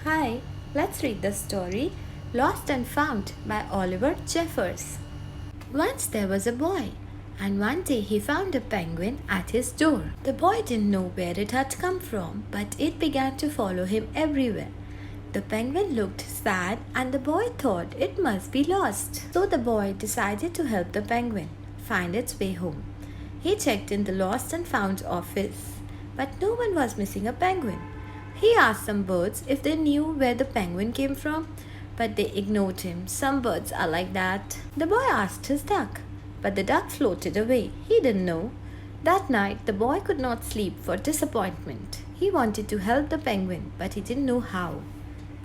Hi, let's read the story Lost and Found by Oliver Jeffers. Once there was a boy, and one day he found a penguin at his door. The boy didn't know where it had come from, but it began to follow him everywhere. The penguin looked sad, and the boy thought it must be lost. So the boy decided to help the penguin find its way home. He checked in the Lost and Found office, but no one was missing a penguin. He asked some birds if they knew where the penguin came from, but they ignored him. Some birds are like that. The boy asked his duck, but the duck floated away. He didn't know. That night, the boy could not sleep for disappointment. He wanted to help the penguin, but he didn't know how.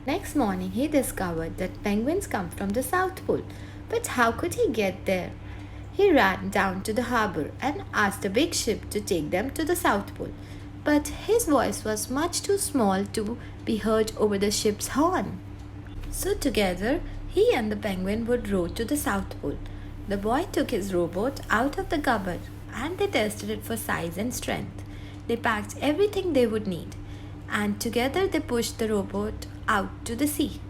Next morning, he discovered that penguins come from the South Pole. But how could he get there? He ran down to the harbor and asked a big ship to take them to the South Pole. But his voice was much too small to be heard over the ship's horn. So together, he and the penguin would row to the South Pole. The boy took his rowboat out of the cupboard and they tested it for size and strength. They packed everything they would need, and together they pushed the rowboat out to the sea.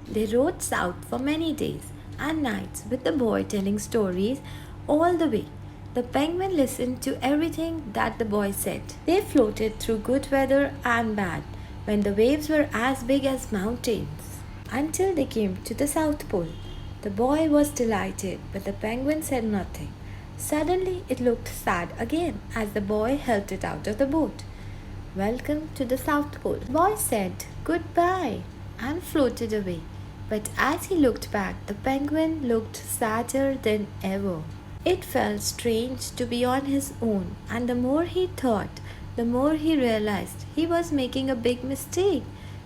They rowed south for many days and nights with the boy telling stories all the way. The penguin listened to everything that the boy said. They floated through good weather and bad, when the waves were as big as mountains, until they came to the South Pole. The boy was delighted, but the penguin said nothing. Suddenly it looked sad again as the boy helped it out of the boat. "Welcome to the South Pole." The boy said goodbye and floated away. But as he looked back, the penguin looked sadder than ever. It felt strange to be on his own, and the more he thought, the more he realized he was making a big mistake.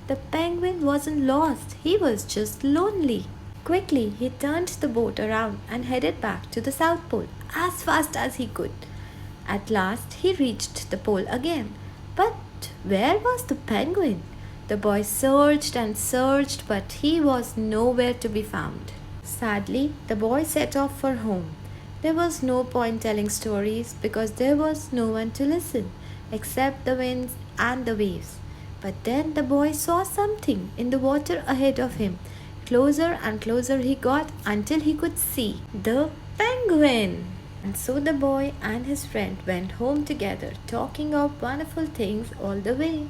The penguin wasn't lost, he was just lonely. Quickly, he turned the boat around and headed back to the South Pole as fast as he could. At last, he reached the pole again. But where was the penguin? The boy searched and searched, but he was nowhere to be found. Sadly, the boy set off for home. There was no point telling stories because there was no one to listen except the winds and the waves. But then the boy saw something in the water ahead of him. Closer and closer he got until he could see the penguin. And so the boy and his friend went home together, talking of wonderful things all the way.